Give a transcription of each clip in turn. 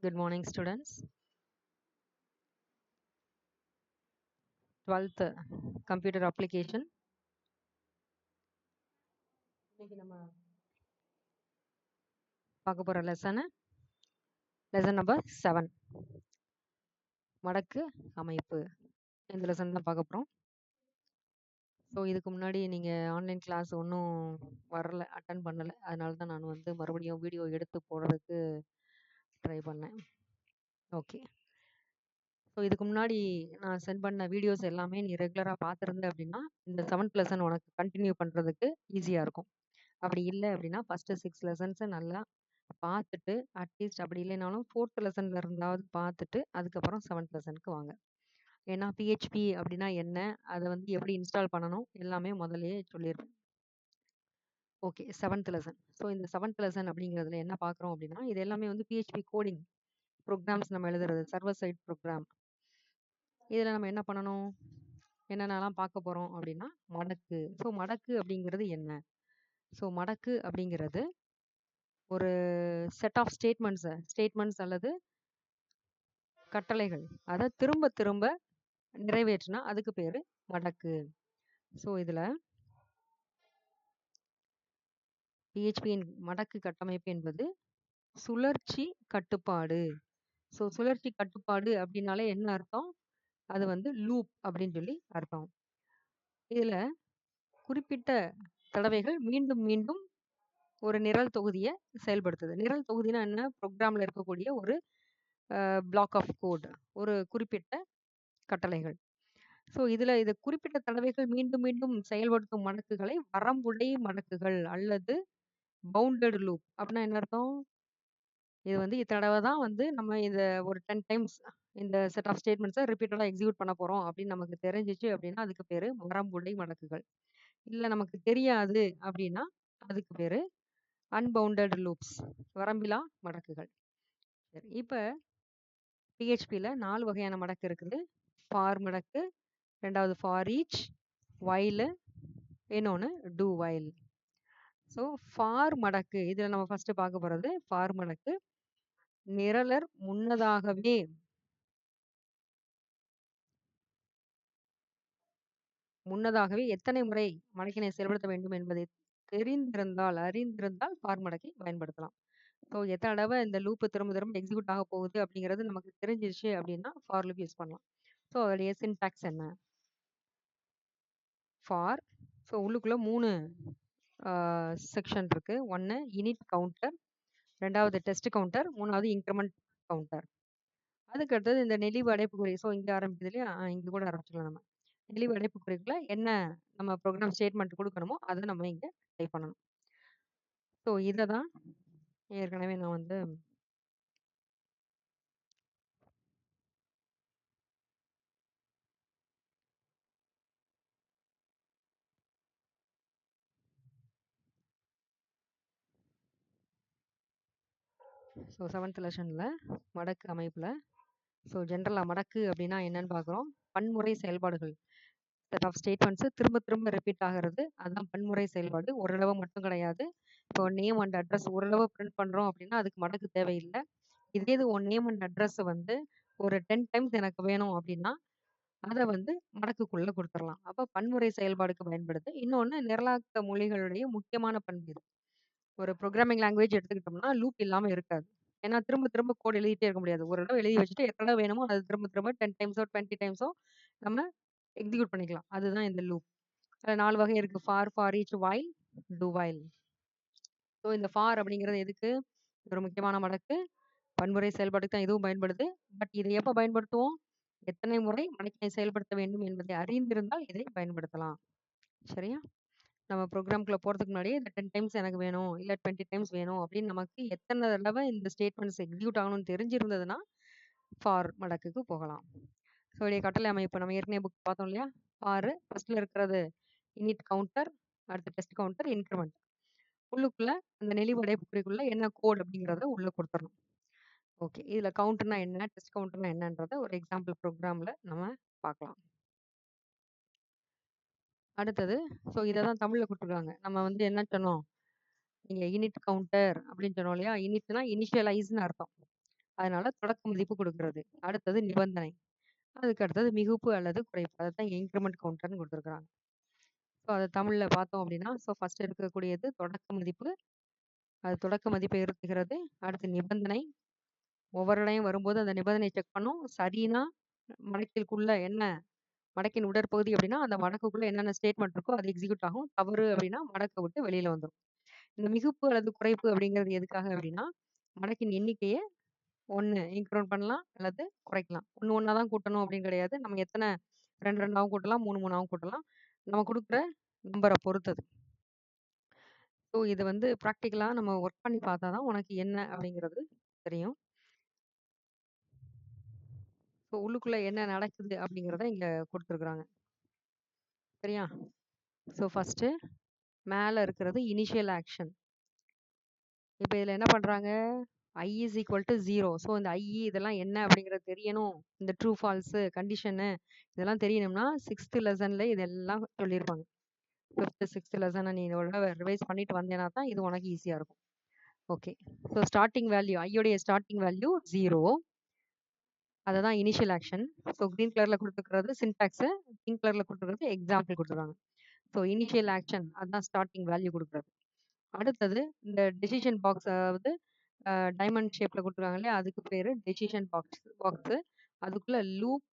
Good morning, students. 12th computer application. இன்னைக்கு நம்ம பார்க்க போற லெசன் நம்பர் 7 மடக்கு அமைப்பு. இந்த லெசன் தான் பார்க்க போறோம். ஸோ இதுக்கு முன்னாடி நீங்க ஆன்லைன் கிளாஸ் ஒன்றும் வரல, அட்டன் பண்ணல. அதனால தான் நான் வந்து மறுபடியும் வீடியோ எடுத்து போடுறதுக்கு ட்ரை பண்ணேன். ஓகே. ஸோ இதுக்கு முன்னாடி நான் சென்ட் பண்ண வீடியோஸ் எல்லாமே நீ ரெகுலராக பார்த்துருந்த அப்படின்னா இந்த 7th லெசன் உனக்கு கண்டினியூ பண்ணுறதுக்கு ஈஸியாக இருக்கும். அப்படி இல்லை அப்படின்னா ஃபஸ்ட்டு 6 லெசன்ஸை நல்லா பார்த்துட்டு அட்லீஸ்ட் அப்படி இல்லைனாலும் 4th லெசன்ல இருந்தாவது பார்த்துட்டு அதுக்கப்புறம் 7th லெசனுக்கு வாங்க. ஏன்னா பிஹெச்பி அப்படின்னா என்ன, அதை வந்து எப்படி இன்ஸ்டால் பண்ணணும் எல்லாமே முதல்லயே சொல்லிடுறேன். Okay, 7th lesson. ஸோ இந்த 7th லெசன் அப்படிங்கிறதுல என்ன பார்க்குறோம் அப்படின்னா இது எல்லாமே வந்து பிஹெச்பி கோடிங் ப்ரோக்ராம்ஸ் நம்ம எழுதுறது, சர்வர் சைட் ப்ரோக்ராம். இதில் நம்ம என்ன பண்ணணும், என்னென்னலாம் பார்க்க போகிறோம் அப்படின்னா மடக்கு. ஸோ மடக்கு அப்படிங்கிறது என்ன? ஸோ மடக்கு அப்படிங்கிறது ஒரு செட் ஆஃப் ஸ்டேட்மெண்ட்ஸ் அல்லது கட்டளைகள். அதை திரும்ப திரும்ப நிறைவேற்றினா அதுக்கு பேரு மடக்கு. ஸோ இதுல பிஹெச்பியின் மடக்கு கட்டமைப்பு என்பது சுழற்சி கட்டுப்பாடு. ஸோ சுழற்சி கட்டுப்பாடு அப்படின்னாலே என்ன அர்த்தம்? அது வந்து லூப் அப்படின்னு சொல்லி அர்த்தம். இதுல குறிப்பிட்ட தடவைகள் மீண்டும் மீண்டும் ஒரு நிரல் தொகுதியை செயல்படுத்துது. நிரல் தொகுதினா என்ன? ப்ரோக்ராம்ல இருக்கக்கூடிய ஒரு பிளாக் ஆஃப் கோட், ஒரு குறிப்பிட்ட கட்டளைகள். ஸோ இது குறிப்பிட்ட தடவைகள் மீண்டும் மீண்டும் செயல்படுத்தும் மடக்குகளை வரம்புடை மடக்குகள் அல்லது பவுண்டட் லூப் அப்படின்னா என்ன அர்த்தம்? இது வந்து இத்தனை தடவை தான் வந்து நம்ம இத ஒரு 10 டைம்ஸ் இந்த செட் ஆஃப் ஸ்டேட்மெண்ட்ஸை ரிப்பீட்டடாக எக்ஸிக்யூட் பண்ண போறோம் அப்படின்னு நமக்கு தெரிஞ்சிச்சு அப்படின்னா அதுக்கு பேரு வரம்புடை மடக்குகள். இல்லை நமக்கு தெரியாது அப்படின்னா அதுக்கு பேரு அன்பவுண்டட் லூப்ஸ், வரம்பிலா மடக்குகள். சரி, இப்போ பிஹெச்பியில் 4 வகையான மடக்கு இருக்குது. ஃபார் மடக்கு, ரெண்டாவது ஃபார் ஈச், வைல், இன்னொன்று டூ வைல். ஸோ ஃபார் மடக்கு இதில் நம்ம ஃபர்ஸ்ட் பார்க்க போகிறது ஃபார் மடக்கு. நிரலர் முன்னதாகவே எத்தனை முறை மடக்கினை செயல்படுத்த வேண்டும் என்பதை அறிந்திருந்தால் ஃபார் மடக்கை பயன்படுத்தலாம். ஸோ எத்தனை தடவை இந்த லூப் திரும்ப திரும்ப எக்ஸிக்யூட் ஆக போகுது அப்படிங்கிறது நமக்கு தெரிஞ்சிருச்சு அப்படின்னா ஃபார் லூப் யூஸ் பண்ணலாம். ஸோ அதோடைய சின்டாக்ஸ் என்ன? ஃபார். ஸோ உள்ளுக்குள்ள 3 செக்ஷன் இருக்கு. ஒன்று இனிட் கவுண்டர், ரெண்டாவது டெஸ்ட் கவுண்டர், மூணாவது இன்க்ரிமெண்ட் கவுண்டர். அதுக்கு அடுத்தது இந்த நெளிவு அடைப்புக்குறி. ஸோ இங்கே ஆரம்பிக்குது இல்லையா, இங்கே கூட ஆரம்பிச்சுக்கலாம். நம்ம நெளிவு அடைப்புக்குறிக்குள்ள என்ன நம்ம ப்ரோக்ராம் ஸ்டேட்மெண்ட் கொடுக்கணுமோ அதை நம்ம இங்கே டைப் பண்ணணும். ஸோ இதை தான் ஏற்கனவே நான் வந்து ஸோ 7th லெசனில் மடக்கு அமைப்பில் ஸோ ஜென்ரலாக மடக்கு அப்படின்னா என்னன்னு பார்க்குறோம். பன்முறை செயல்பாடுகள், செட் ஆஃப் ஸ்டேட்மெண்ட்ஸு திரும்ப திரும்ப ரிப்பீட் ஆகிறது, அதுதான் பன்முறை செயல்பாடு. ஒரு தடவை மட்டும் கிடையாது. இப்போ நேம் அண்ட் அட்ரஸ் ஒரு தடவை பிரிண்ட் பண்ணுறோம் அப்படின்னா அதுக்கு மடக்கு தேவையில்லை. இதே இது உன் நேம் அண்ட் அட்ரஸ் வந்து ஒரு 10 டைம்ஸ் எனக்கு வேணும் அப்படின்னா அதை வந்து மடக்குக்குள்ளே கொடுத்துடலாம். அப்போ பன்முறை செயல்பாடுக்கு பயன்படுது. இன்னொன்று நிரலாக்க மொழிகளுடைய முக்கியமான பண்பு இது. ஒரு ப்ரோக்ராமிங் லாங்குவேஜ் எடுத்துக்கிட்டோம்னா லூப் இல்லாமல் இருக்காது. ஏன்னா திரும்ப திரும்ப கோட் எழுதிட்டே இருக்க முடியாது. ஒரு தடவை எழுதி வச்சுட்டு எத்தனை தடவை வேணுமோ அது திரும்ப திரும்ப 10 டைம்ஸோ 20 டைம்ஸோ நம்ம எக்ஸிக்யூட் பண்ணிக்கலாம். அதுதான் இந்த லூப். அதில் 4 வகை இருக்கு. For each, while, two while. So இந்த ஃபார் அப்படிங்கிறது எதுக்கு? ஒரு முக்கியமான மடக்கு. பன்முறை செயல்பாட்டுக்கு தான் இதுவும் பயன்படுது. பட் இதை எப்போ பயன்படுத்துவோம்? எத்தனை முறை மடக்கினை செயல்படுத்த வேண்டும் என்பதை அறிந்திருந்தால் இதை பயன்படுத்தலாம். சரியா? நம்ம ப்ரோக்ராம்குள்ளே போகிறதுக்கு முன்னாடியே இந்த 10 டைம்ஸ் எனக்கு வேணும், இல்லை 20 டைம்ஸ் வேணும் அப்படின்னு நமக்கு எத்தனை தடவை இந்த ஸ்டேட்மெண்ட்ஸ் எக்ஸிக்யூட் ஆகணும்னு தெரிஞ்சிருந்ததுன்னா ஃபார் மடக்குக்கு போகலாம். ஸோ இடைய கட்டளை அமைப்பு நம்ம ஏற்கனவே புக் பார்த்தோம் இல்லையா? ஃபார் ஃபர்ஸ்ட்ல இருக்கிறது இனிட் கவுண்டர், அடுத்து டெஸ்ட் கவுண்டர், இன்க்ரிமெண்ட். உள்ளுக்குள்ள அந்த நெளிவு அடைப்புக்குறிக்குள்ள என்ன கோட் அப்படிங்கிறத உள்ள கொடுத்துடணும். ஓகே, இதில் கவுண்டர்னா என்ன, டெஸ்ட் கவுண்டர்னா என்னன்றத ஒரு எக்ஸாம்பிள் ப்ரோக்ராமில் நம்ம பார்க்கலாம். அடுத்தது ஸோ இதை தான் தமிழில் கொடுத்துருக்காங்க. நம்ம வந்து என்ன சொன்னோம், இங்கே இனிட் கவுண்டர் அப்படின்னு சொன்னோம் இல்லையா? இனிட்னா இனிஷியலைஸ்னு அர்த்தம். அதனால தொடக்க மதிப்பு கொடுக்கிறது. அடுத்தது நிபந்தனை. அதுக்கு அடுத்தது மிகுப்பு அல்லது குறைப்பு. அதைத்தான் இன்கிரிமெண்ட் கவுண்டர்னு கொடுத்துருக்காங்க. ஸோ அதை தமிழ்ல பார்த்தோம் அப்படின்னா, ஸோ ஃபர்ஸ்ட் இருக்கக்கூடியது தொடக்க மதிப்பு. அது தொடக்க மதிப்பை இருத்துகிறது. அடுத்து நிபந்தனை. ஒவ்வொரு இடையும் வரும்போது அந்த நிபந்தனை செக் பண்ணும். சரினா மடக்கிற்குள்ள என்ன மடக்கின் உடற்பகுதி அப்படின்னா, அந்த மடக்குக்குள்ள என்னென்ன ஸ்டேட்மெண்ட் இருக்கோ அது எக்ஸிக்யூட் ஆகும். தவறு அப்படின்னா மடக்க விட்டு வெளியில வந்துரும். இந்த மிகுப்பு அல்லது குறைப்பு அப்படிங்கிறது எதுக்காக அப்படின்னா, மடக்கின் எண்ணிக்கைய 1 இன்க்ரிமெண்ட் பண்ணலாம் அல்லது குறைக்கலாம். 1 1 தான் கூட்டணும் அப்படின்னு கிடையாது. நம்ம எத்தனை 2 2ஆவும் கூட்டலாம், 3 3ஆவும் கூட்டலாம். நம்ம குடுக்குற நம்பர பொறுத்தது. ஸோ இது வந்து பிராக்டிகலா நம்ம ஒர்க் பண்ணி பார்த்தா தான் உனக்கு என்ன அப்படிங்கிறது தெரியும். ஸோ உள்ளுக்குள்ள என்ன நடக்குது அப்படிங்கிறத இங்க குடுத்துருக்காங்க. சரியா? ஸோ ஃபர்ஸ்ட்டு மேல இருக்கிறது இனிஷியல் ஆக்ஷன். இப்ப இதுல என்ன பண்றாங்க? I is equal to 0. So இந்த I இதெல்லாம் என்ன அப்படிங்கிறது தெரியணும். இந்த ட்ரூ, ஃபால்ஸு, கண்டிஷனு இதெல்லாம் தெரியணும்னா 6th லெசன்ல இதெல்லாம் சொல்லியிருப்பாங்க. 5th, 6th லெசன நீ ஒரு தடவ ரிவைஸ் பண்ணிட்டு வந்தேன்னா தான் இது உனக்கு ஈஸியா இருக்கும். ஓகே. ஸோ ஸ்டார்ட்டிங் வேல்யூ ஐயோடைய ஸ்டார்ட்டிங் வேல்யூ 0. அததான் இனிஷியல் ஆக்ஷன். ஸோ கிரீன் கலர்ல குடுத்துருக்கிறது சின்டாக்ஸு, பிங்க் கலர்ல குடுத்துருக்கிறது எக்ஸாம்பிள் குடுத்துருக்காங்க. ஸோ இனிஷியல் ஆக்ஷன் அதான் ஸ்டார்ட்டிங் வேல்யூ குடுக்குறது. அடுத்தது இந்த டெசிஷன் பாக்ஸ் அதாவது டைமண்ட் ஷேப்ல குடுத்துருக்காங்க இல்லையா? அதுக்கு பேரு டெசிஷன் பாக்ஸு. அதுக்குள்ள லூப்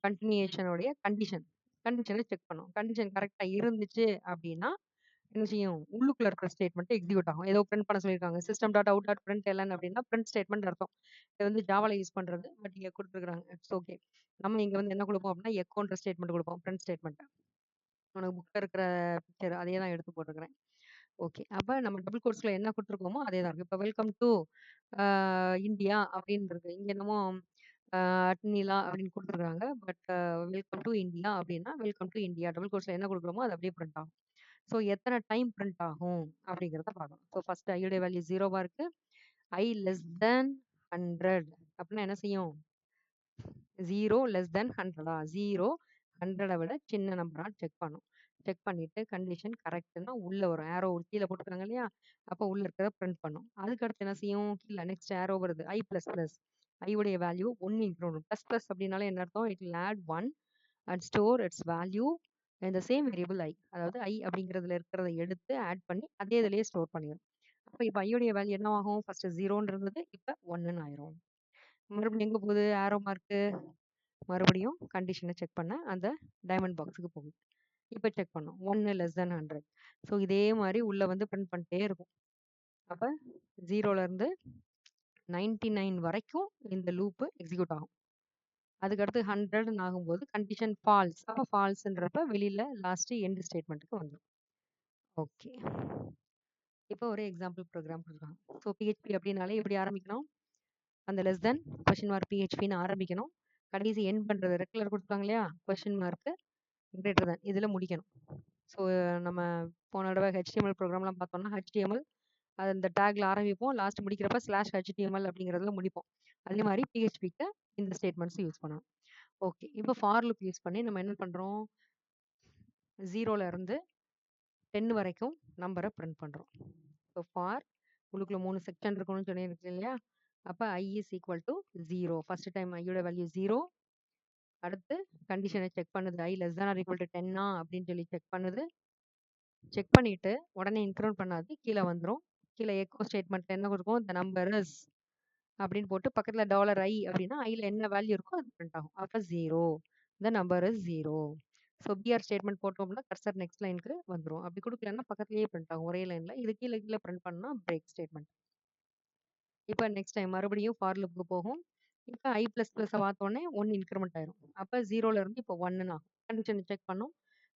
கன்டினியூஷனுடைய கண்டிஷனை செக் பண்ணும். கண்டிஷன் கரெக்ட்டா இருந்துச்சு அப்படின்னா, என்ன செய்யும்? உள்ளுக்குள்ள இருக்கிற ஸ்டேட்மெண்ட் எக்ஸிக்யூட் ஆகும். ஏதோ பிரிண்ட் பண்ண சொல்லியிருக்காங்க. System dot out dot println அப்படின்னா பிரிண்ட் ஸ்டேட்மெண்ட் அர்த்தம். இது வந்து ஜாவால யூஸ் பண்றது. பட் இங்க குடுத்துருக்காங்க. It's okay. நம்ம இங்க வந்து என்ன குடுப்போம் அப்படின்னா, எக்கோன்ற ஸ்டேட்மெண்ட் குடுப்போம். Print statement. உனக்கு புக்ல இருக்கிற பிக்சர் அதே தான் எடுத்து போட்டுருக்கிறேன். ஓகே. அப்ப நம்ம டபுள் கோட்ஸ்ல என்ன குடுத்துருக்கோமோ அதே தான் இருக்கு. இப்ப வெல்கம் டூ இந்தியா அப்படின்னு இருக்கு. இங்க என்னமோ அட்னிலா அப்படின்னு குடுத்துருக்காங்க. பட் வெல்கம் டூ இந்தியா அப்படின்னா, வெல்கம் டு இந்தியா டபுள் கோட்ஸ்ல என்ன குடுக்குறோமோ அது அப்படியே பிரிண்ட் ஆகும். ஸோ எத்தனை டைம் பிரிண்ட் ஆகும் அப்படிங்கிறத பார்க்கணும். ஸோ ஃபர்ஸ்ட் ஐயோட வேல்யூ 0வா இருக்கு. I லெஸ் தென் 100 அப்படின்னா என்ன செய்யும்? 0 லெஸ் தென் 100ஆ? 0 100 விட சின்ன நம்பரா செக் பண்ணும். செக் பண்ணிட்டு கண்டிஷன் கரெக்ட்னா உள்ள வரும். ஏரோ கீழ போட்டுருக்காங்க இல்லையா? அப்ப உள்ள இருக்கிறத பிரிண்ட் பண்ணும். அதுக்கு அடுத்து என்ன செய்யும்? கீழ நெக்ஸ்ட் ஏரோ வருது. I plus plus. I உடைய வேல்யூ 1 இன்க்ளூட் பிளஸ் பிளஸ் அப்படின்னாலே என்ன அர்த்தம்? It will add 1 and store its value in the same variable I. அதாவது I அப்படிங்கிறதுல இருக்கிறத எடுத்து ஆட் பண்ணி அதே இதுலயே ஸ்டோர் பண்ணிடும். அப்ப இப்ப I உடைய வேல்யூ என்னவாகும்? ஃபர்ஸ்ட் 0ன்னு இருந்தது. இப்ப 1ன்னு ஆயிரும். மறுபடியும் எங்க போகுது? ஏரோ மார்க்கு மறுபடியும் கண்டிஷனை செக் பண்ண அந்த டைமண்ட் பாக்ஸுக்கு போகுது. இப்ப செக் பண்ணோம். 1 லெஸ் தென் 100. ஸோ இதே மாதிரி உள்ள வந்து பிரிண்ட் பண்ணிட்டே இருக்கும். அப்ப 0ல இருந்து 99 வரைக்கும் இந்த லூப் எக்ஸிக்யூட் ஆகும். அதுக்கடுத்து 100ன்னு ஆகும்போது கண்டிஷன் ஃபால்ஸ். அப்ப ஃபால்ஸ்ன்றப்ப வெளியில லாஸ்ட் எண்ட் ஸ்டேட்மெண்ட்டுக்கு வந்துடும். ஓகே. இப்போ ஒரு எக்ஸாம்பிள் ப்ரோக்ராம் கொடுக்குறாங்க. ஸோ பிஹெச்பி அப்படின்னாலே எப்படி ஆரம்பிக்கணும்? அந்த லெஸ் தென் கொஸ்டின் மார்க் பிஹெச்பின்னு ஆரம்பிக்கணும். கடைசி எண்ட் பண்றது ரெட் கலர் கொடுத்துருக்காங்க இல்லையா? கொஸ்டின் மார்க்கு கிரேட்டர் தென் இதுல முடிக்கணும். ஸோ நம்ம போன தடவை HTML ப்ரோக்ராம்லாம் பார்த்தோம்னா HTML அது இந்த டேக்ல ஆரம்பிப்போம். லாஸ்ட் முடிக்கிறப்ப ஸ்லாஷ் HTML அப்படிங்கிறதுல முடிப்போம். அதே மாதிரி பிஹெச்பிக்கு இந்த ஸ்டேட்மெண்ட்ஸ் யூஸ் பண்ணணும். ஓகே. இப்போ ஃபார் லுக் யூஸ் பண்ணி நம்ம என்ன பண்றோம்? 0ல இருந்து 10 வரைக்கும் நம்பரை பிரிண்ட் பண்றோம். ஸோ ஃபார் உள்ளுக்குள்ள 3 செக்ஷன் இருக்கணும்னு சொல்லியிருக்கு இல்லையா? அப்ப I is equal to 0. First time ஐயோட வேல்யூ 0. அடுத்து கண்டிஷனை செக் பண்ணுது. I less than or equal to 10ஆ அப்படின்னு சொல்லி செக் பண்ணுது. செக் பண்ணிட்டு உடனே இன்க்ரிமெண்ட் பண்ணாது. கீழே வந்துரும். கீழே எக்கோ ஸ்டேட்மெண்ட்ல என்ன கொடுக்கும்? த நம்பர் இஸ் அப்படின்னு போட்டு பக்கத்துல $i அப்படின்னா ஐல என்ன வேல்யூ இருக்கோ அது பிரிண்ட் ஆகும். அப்ப 0. The number is 0. So PR statement போட்டோம்னா கர்சர் நெக்ஸ்ட் லைனுக்கு வந்துரும். அப்படி கொடுக்கலன்னா பக்கத்துலயே பிரிண்ட் ஆகும் ஒரே லைன்ல. இது கீழே கீழே பிரிண்ட் பண்ணா பிரேக் ஸ்டேட்மெண்ட். இப்போ நெக்ஸ்ட் டைம் மறுபடியும் ஃபார் லுக்கு போகும். இப்போ I பிளஸ் பிளஸ் பார்த்தோன்னே 1 இன்க்ரிமெண்ட் ஆயிரும். அப்போ 0ல இருந்து இப்போ 1ன்னு ஆகும். கண்டிஷன் செக் பண்ணும்.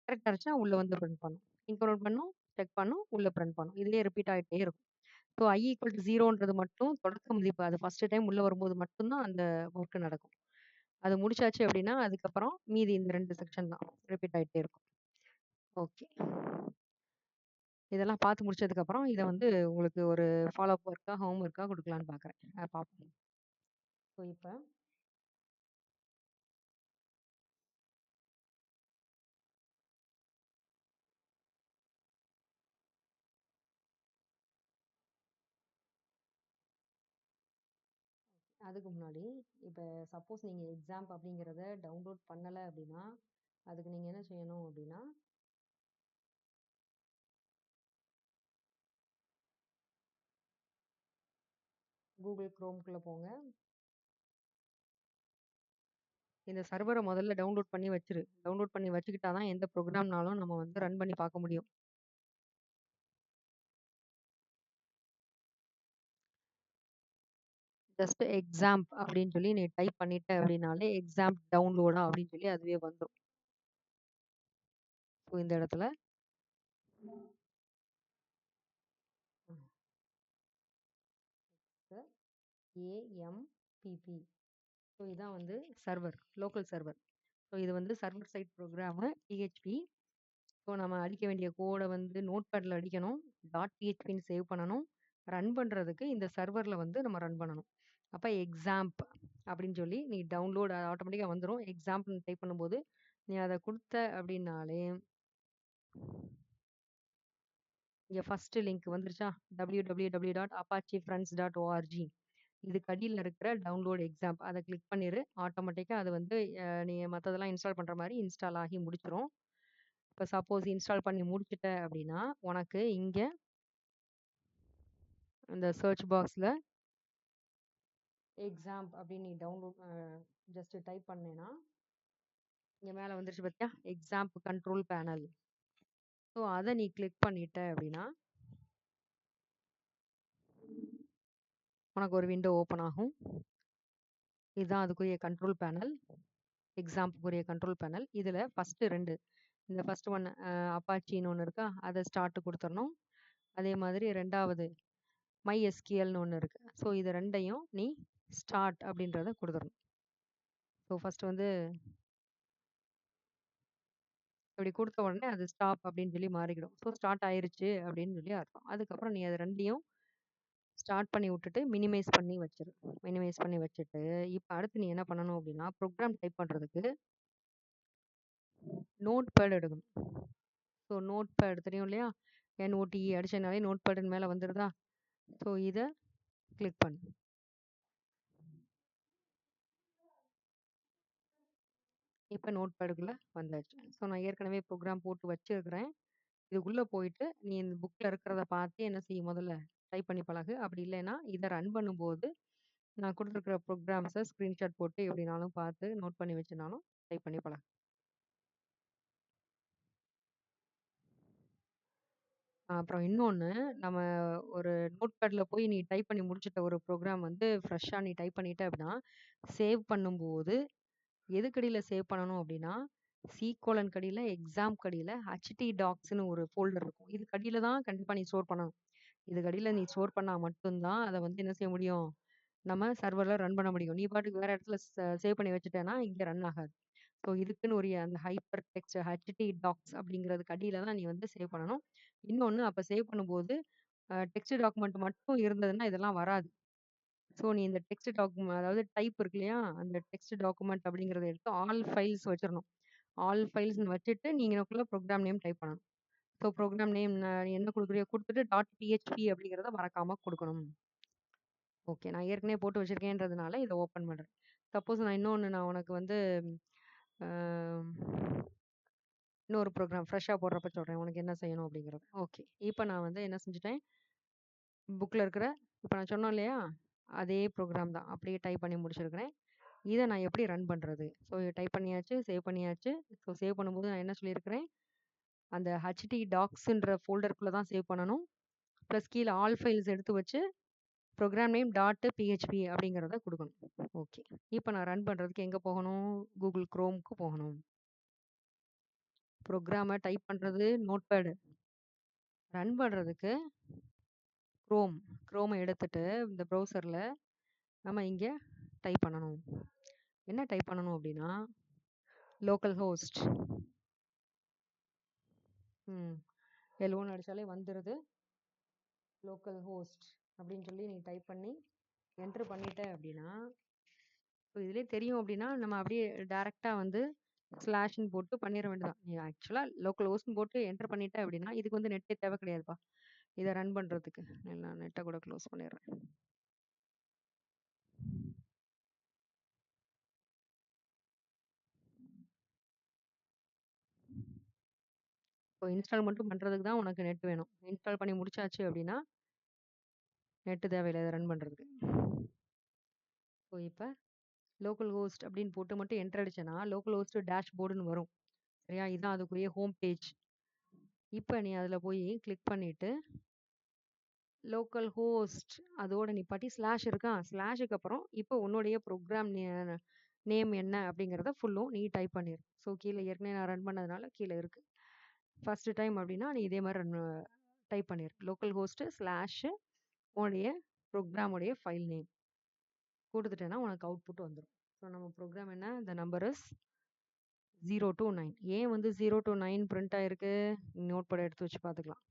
கரெக்டாக இருந்துச்சுன்னா உள்ள வந்து பிரிண்ட் பண்ணும். இன்க்ரிமெண்ட் பண்ணும், செக் பண்ணும், உள்ள பிரிண்ட் பண்ணும். இதுலயே ரிப்பீட் ஆகிட்டே இருக்கும். ஸோ I ஈக்குவல் டு 0ன்றது மட்டும் தொடக்க மதிப்பு. அது ஃபர்ஸ்ட் டைம் உள்ள வரும்போது மட்டும்தான் அந்த ஒர்க் நடக்கும். அது முடிச்சாச்சு அப்படின்னா அதுக்கப்புறம் மீதி இந்த 2 செக்ஷன் தான் ரிப்பீட் ஆகிட்டே இருக்கும். ஓகே. இதெல்லாம் பார்த்து முடிச்சதுக்கப்புறம் இதை வந்து உங்களுக்கு ஒரு ஃபாலோ அப் ஒர்க்காக ஹோம் ஒர்க்காக கொடுக்கலான்னு பார்க்குறேன். பார்ப்போம். ஸோ இப்போ அதுக்கு முன்னாடி இப்போ சப்போஸ் நீங்கள் எக்ஸாம்ப் அப்படிங்கிறத டவுன்லோட் பண்ணலை அப்படின்னா அதுக்கு நீங்கள் என்ன செய்யணும் அப்படின்னா கூகுள் குரோம்குள்ளே போங்க. இந்த சர்வரை முதல்ல டவுன்லோட் பண்ணி வச்சிரு. டவுன்லோட் பண்ணி வச்சுக்கிட்டா தான் எந்த ப்ரோக்ராம்னாலும் நம்ம வந்து ரன் பண்ணி பார்க்க முடியும். ஜஸ்ட் எக்ஸாம்ப் அப்படின்னு சொல்லி நீ டைப் பண்ணிட்ட அப்படின்னாலே எக்ஸாம் டவுன்லோடா அப்படின்னு சொல்லி அதுவே வந்துடும். ஸோ இந்த இடத்துல AMPP. ஸோ இதான் வந்து சர்வர், லோக்கல் சர்வர். ஸோ இது வந்து server side program PHP. So நம்ம அடிக்க வேண்டிய கோடை வந்து நோட் பேடில் அடிக்கணும், .phpன்னு சேவ் பண்ணணும். ரன் பண்ணுறதுக்கு இந்த சர்வரில் வந்து நம்ம ரன் பண்ணணும். அப்போ எக்ஸாம்ப் அப்படின்னு சொல்லி நீ டவுன்லோட் ஆட்டோமேட்டிக்காக வந்துடும். எக்ஸாம்பிள் டைப் பண்ணும்போது நீ அதை கொடுத்த அப்படின்னாலே இங்கே ஃபஸ்ட்டு லிங்க் வந்துருச்சா, www.apachefriends.org. இதுக்கு அடியில் இருக்கிற டவுன்லோட் எக்ஸாம் அதை கிளிக் பண்ணிடு. ஆட்டோமேட்டிக்காக அது வந்து நீ மற்றதெல்லாம் இன்ஸ்டால் பண்ணுற மாதிரி இன்ஸ்டால் ஆகி முடிச்சிடும். இப்போ சப்போஸ் இன்ஸ்டால் பண்ணி முடிச்சிட்ட அப்படின்னா உனக்கு இங்கே இந்த சர்ச் பாக்ஸில் எக்ஸாம் அப்படின்னு நீ டவுன்லோட் ஜஸ்ட் டைப் பண்ணேன்னா இங்கே மேலே வந்துருச்சு பார்த்தியா, எக்ஸாம் கண்ட்ரோல் பேனல். ஸோ அதை நீ கிளிக் பண்ணிட்ட அப்படின்னா உனக்கு ஒரு விண்டோ ஓப்பன் ஆகும். இதுதான் அதுக்குரிய கண்ட்ரோல் பேனல், எக்ஸாம்புக்குரிய கண்ட்ரோல் பேனல். இதில் ஃபஸ்ட்டு 2, இந்த ஃபஸ்ட் ஒன் அப்பாச்சின்னு ஒன்று இருக்கா, அதை ஸ்டார்ட் கொடுத்துடணும். அதே மாதிரி ரெண்டாவது MySQLன்னு ஒன்று இருக்குது. ஸோ இது ரெண்டையும் நீ ஸ்டார்ட் அப்படின்றத கொடுத்துடணும். ஸோ ஃபஸ்ட்டு வந்து இப்படி கொடுத்த உடனே அது ஸ்டாப் அப்படின்னு சொல்லி மாறிக்கிடும். ஸோ ஸ்டார்ட் ஆயிருச்சு அப்படின்னு சொல்லி அர்த்தம். அதுக்கப்புறம் நீ அது ரெண்டையும் ஸ்டார்ட் பண்ணி விட்டுட்டு மினிமைஸ் பண்ணி வச்சிரு. மினிமைஸ் பண்ணி வச்சுட்டு இப்போ அடுத்து நீ என்ன பண்ணணும் அப்படின்னா ப்ரோக்ராம் டைப் பண்ணுறதுக்கு நோட் பேட் எடுக்கணும். ஸோ நோட் பேட் தெரியும் இல்லையா, NOTE அடிச்சனாலே நோட் பேடுன்னு மேலே வந்துடுதா. ஸோ இதை கிளிக் பண்ணு. இப்போ நோட் பேடுக்குள்ளே வந்தாச்சு. ஸோ நான் ஏற்கனவே ப்ரோக்ராம் போட்டு வச்சுருக்கிறேன். இதுக்குள்ளே போயிட்டு நீ இந்த புக்கில் இருக்கிறத பார்த்து என்ன செய்யும், முதல்ல டைப் பண்ணி பழகு. அப்படி இல்லைன்னா இதை ரன் பண்ணும்போது நான் கொடுத்துருக்குற ப்ரோக்ராம்ஸை ஸ்க்ரீன்ஷாட் போட்டு எப்படினாலும் பார்த்து நோட் பண்ணி வச்சுனாலும் டைப் பண்ணி பழகு. அப்புறம் இன்னொன்று, நம்ம ஒரு நோட் பேடில் போய் நீ டைப் பண்ணி முடிச்சிட்ட ஒரு ப்ரோக்ராம் வந்து ஃப்ரெஷ்ஷாக நீ டைப் பண்ணிட்ட அப்படின்னா சேவ் பண்ணும்போது எதுக்கடியில் சேவ் பண்ணணும் அப்படின்னா C:, கடியில் எக்ஸாம் கடியில் HT டாக்ஸ்னு ஒரு ஃபோல்டர் இருக்கும். இது கடியில் தான் கண்டிப்பாக நீ ஸ்டோர் பண்ணணும். இது கடியில் நீ ஸ்டோர் பண்ணால் மட்டும்தான் அதை வந்து என்ன செய்ய முடியும், நம்ம சர்வரில் ரன் பண்ண முடியும். நீ பாட்டுக்கு வேறு இடத்துல சேவ் பண்ணி வச்சுட்டேன்னா இங்கே ரன் ஆகாது. ஸோ இதுக்குன்னு ஒரு அந்த ஹைப்பர் டெக்ஸ்ட் HT டாக்ஸ் அப்படிங்கிறதுக்கு அடியில் தான் நீ வந்து சேவ் பண்ணணும். இன்னொன்று, அப்போ சேவ் பண்ணும்போது டெக்ஸ்ட் டாக்குமெண்ட் மட்டும் இருந்ததுன்னா இதெல்லாம் வராது. ஸோ நீ இந்த டெக்ஸ்ட் டாக்குமெண்ட் அதாவது டைப் இருக்கு இல்லையா, அந்த டெக்ஸ்ட் டாக்குமெண்ட் அப்படிங்கிறத எடுத்து ஆல் ஃபைல்ஸ் வச்சிடணும். ஆல் ஃபைல்ஸ்னு வச்சுட்டு நீங்கள் எனக்குள்ள ப்ரோக்ராம் நேம் டைப் பண்ணணும். ஸோ ப்ரோக்ராம் நேம் என்ன கொடுக்குறியோ கொடுத்துட்டு .php அப்படிங்கிறத மறக்காமல் கொடுக்கணும். ஓகே, நான் ஏற்கனவே போட்டு வச்சுருக்கேன்றதுனால இதை ஓப்பன் பண்ணுறேன். சப்போஸ் நான் உனக்கு வந்து இன்னொரு ப்ரோக்ராம் ஃப்ரெஷ்ஷாக போடுறப்ப சொல்கிறேன் உனக்கு என்ன செய்யணும் அப்படிங்கிறது. ஓகே, இப்போ நான் வந்து என்ன செஞ்சுட்டேன், புக்கில் இருக்கிற இப்போ நான் சொன்னோம் இல்லையா அதே ப்ரோக்ராம் தான் அப்படியே டைப் பண்ணி முடிச்சிருக்கிறேன். இதை நான் எப்படி ரன் பண்ணுறது. ஸோ டைப் பண்ணியாச்சு, சேவ் பண்ணியாச்சு. ஸோ சேவ் பண்ணும்போது நான் என்ன சொல்லியிருக்கிறேன், அந்த HT டாக்ஸுன்ற ஃபோல்டருக்குள்ளே தான் சேவ் பண்ணணும். ப்ளஸ் கீழே ஆல் ஃபைல்ஸ் எடுத்து வச்சு ப்ரோக்ராம் நேம் .php அப்படிங்கிறத கொடுக்கணும். ஓகே, இப்போ நான் ரன் பண்ணுறதுக்கு எங்கே போகணும், கூகுள் குரோம்க்கு போகணும். ப்ரோக்ராமை டைப் பண்ணுறது நோட் பேடு, ரன் பண்ணுறதுக்கு க்ரோமை எடுத்துட்டு இந்த ப்ரௌசரில் நம்ம இங்கே டைப் பண்ணணும். என்ன டைப் பண்ணணும் அப்படின்னா லோக்கல் ஹோஸ்ட் L1 அடித்தாலே வந்துடுது. லோக்கல் ஹோஸ்ட் அப்படின்னு சொல்லி நீ டைப் பண்ணி என்ட்ரு பண்ணிட்ட அப்படின்னா ஸோ இதிலே தெரியும் அப்படின்னா நம்ம அப்படியே டேரெக்டாக வந்து ஸ்லாஷ்ன்னு போட்டு பண்ணிட வேண்டியதான். நீ ஆக்சுவலாக லோக்கல் ஹோஸ்ட்னு போட்டு என்ட்ரு பண்ணிட்ட அப்படின்னா இதுக்கு வந்து நெட்டே தேவை கிடையாதுப்பா இதை ரன் பண்ணுறதுக்கு. நான் நெட்டை கூட க்ளோஸ் பண்ணிடுறேன். ஸோ இன்ஸ்டால் மட்டும் பண்ணுறதுக்கு தான் உனக்கு நெட் வேணும். இன்ஸ்டால் பண்ணி முடிச்சாச்சு அப்படின்னா நெட்டு தேவையில்லை இதை ரன் பண்ணுறதுக்கு. ஸோ இப்போ லோக்கல் ஹோஸ்ட் அப்படின்னு போட்டு மட்டும் என்டர் அடிச்சேன்னா லோக்கல் ஹோஸ்ட் டேஷ்போர்டுன்னு வரும். சரியா? இதுதான் அதுக்குரிய ஹோம் பேஜ். இப்போ நீ அதில் போய் கிளிக் பண்ணிட்டு லோக்கல் ஹோஸ்ட் அதோட நிப்பாட்டி ஸ்லாஷ் இருக்கா, ஸ்லாஷுக்கு அப்புறம் இப்போ உன்னுடைய ப்ரோக்ராம் நேம் என்ன அப்படிங்கிறத ஃபுல்லும் நீ டைப் பண்ணிடு. ஸோ கீழே ஏற்கனவே நான் ரன் பண்ணதுனால கீழே இருக்கு. ஃபர்ஸ்ட் டைம் அப்படின்னா நீ இதே மாதிரி டைப் பண்ணிடு. லோக்கல் ஹோஸ்ட் ஸ்லாஷ் உன்னுடைய ப்ரோக்ராமுடைய ஃபைல் நேம் கொடுத்துட்டேன்னா உனக்கு அவுட்புட் வந்துடும். ஸோ நம்ம ப்ரோக்ராம் என்ன, த நம்பர் இஸ் 0 to 9. ஏன் வந்து 0 to 9 பிரிண்ட் ஆயிருக்கு, நோட் பேட் எடுத்து வச்சு பார்த்துக்கலாம்.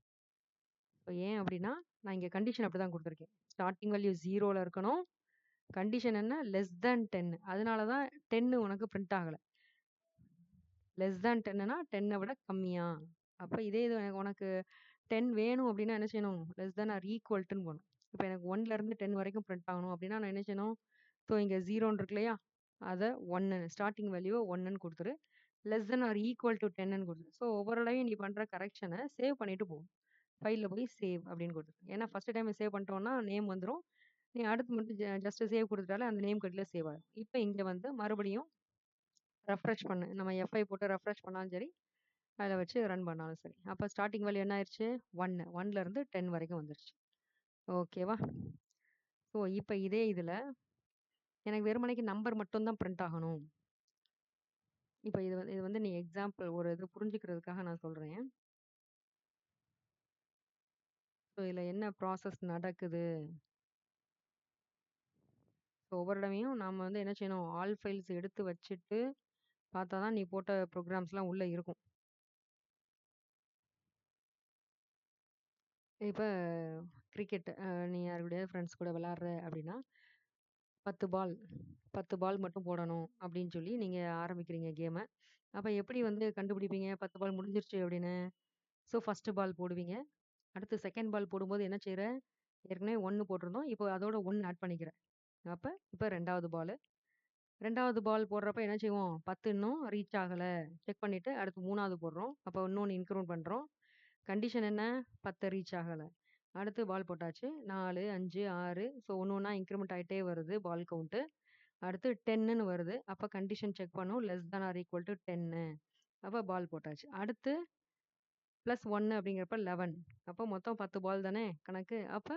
இப்போ ஏன் அப்படின்னா நான் இங்கே கண்டிஷன் அப்படி தான் கொடுத்துருக்கேன். ஸ்டார்டிங் வேல்யூ 0ல் இருக்கணும், கண்டிஷன் என்ன லெஸ் தேன் 10, அதனால தான் 10 உனக்கு பிரிண்ட் ஆகலை. லெஸ் தேன் 10னா 10 விட கம்மியா. அப்போ இதே இது உனக்கு 10 வேணும் அப்படின்னா என்ன செய்யணும், லெஸ் தேன் ஆர் ஈக்குவல்ட்டுன்னு போகணும். இப்போ எனக்கு 1லேருந்து 10 வரைக்கும் பிரிண்ட் ஆகணும் அப்படின்னா நான் என்ன செய்யணும், ஸோ இங்கே 0ன்னு இருக்கு இல்லையா, அதை 1 ஸ்டார்டிங் வேல்யூவை 1ன்னு கொடுத்துரு, less than or equal to 10ன்னு கொடுத்துரு. ஸோ ஒவ்வொரு தடவையும் நீ பண்ணுற கரெக்ஷனை சேவ் பண்ணிட்டு போகும். ஃபைலில் போய் சேவ் அப்படின்னு கொடுத்துரு. ஏன்னா ஃபர்ஸ்ட் டைம் சேவ் பண்ணிட்டோம்னா நேம் வந்துடும். நீ அடுத்து மட்டும் ஜஸ்ட் சேவ் கொடுத்துட்டாலே அந்த நேம் கட்டில் சேவ் ஆகும். இப்போ இங்கே வந்து மறுபடியும் ரெஃப்ரெஷ் பண்ணு, நம்ம எஃப்ஐ போட்டு ரெஃப்ரெஷ் பண்ணாலும் சரி, அதில் வச்சு ரன் பண்ணாலும் சரி. அப்போ ஸ்டார்டிங் வேல்யூ என்ன ஆயிடுச்சு, 1லேருந்து 10 வரைக்கும் வந்துருச்சு. ஓகேவா? ஸோ இப்போ இதே இதில் எனக்கு வெறுமனைக்கு நம்பர் மட்டும்தான் பிரிண்ட் ஆகணும். இப்போ இது வந்து நீ எக்ஸாம்பிள் ஒரு இது புரிஞ்சுக்கிறதுக்காக நான் சொல்கிறேன். ஸோ இதில் என்ன ப்ராசஸ் நடக்குது, ஸோ ஒவ்வொரு தடவையும் நாம் வந்து என்ன செய்யணும், ஆல் ஃபைல்ஸ் எடுத்து வச்சுட்டு பார்த்தா தான் நீ போட்ட ப்ரோக்ராம்ஸ்லாம் உள்ளே இருக்கும். இப்போ கிரிக்கெட் நீ யாருடைய ஃப்ரெண்ட்ஸ் கூட விளாட்ற அப்படின்னா 10 பால் மட்டும் போடணும் அப்படின்னு சொல்லி நீங்கள் ஆரம்பிக்கிறீங்க கேமை. அப்போ எப்படி வந்து கண்டுபிடிப்பீங்க 10 பால் முடிஞ்சிருச்சு அப்படின்னு? ஸோ ஃபஸ்ட்டு பால் போடுவீங்க. அடுத்து செகண்ட் பால் போடும்போது என்ன செய்கிற, ஏற்கனவே 1 போட்டிருந்தோம், இப்போ அதோட 1 ஆட் பண்ணிக்கிறேன். அப்போ இப்போ ரெண்டாவது பால் போடுறப்ப என்ன செய்வோம், 10 இன்னும் ரீச் ஆகலை செக் பண்ணிவிட்டு அடுத்து 3வது போடுறோம். அப்போ இன்னொன்று இன்க்ரிமெண்ட் பண்ணுறோம். கண்டிஷன் என்ன, 10 ரீச் ஆகலை. அடுத்து பால் போட்டாச்சு, 4 5 6, ஸோ ஒன்று ஒன்றா இன்க்ரிமெண்ட் ஆகிட்டே வருது பால் கவுண்ட்டு. அடுத்து 10ன்னு வருது. அப்போ கண்டிஷன் செக் பண்ணும், less than or equal to 10. அப்போ பால் போட்டாச்சு. அடுத்து +1 அப்படிங்கிறப்ப 11. அப்போ மொத்தம் 10 பால் தானே கணக்கு. அப்போ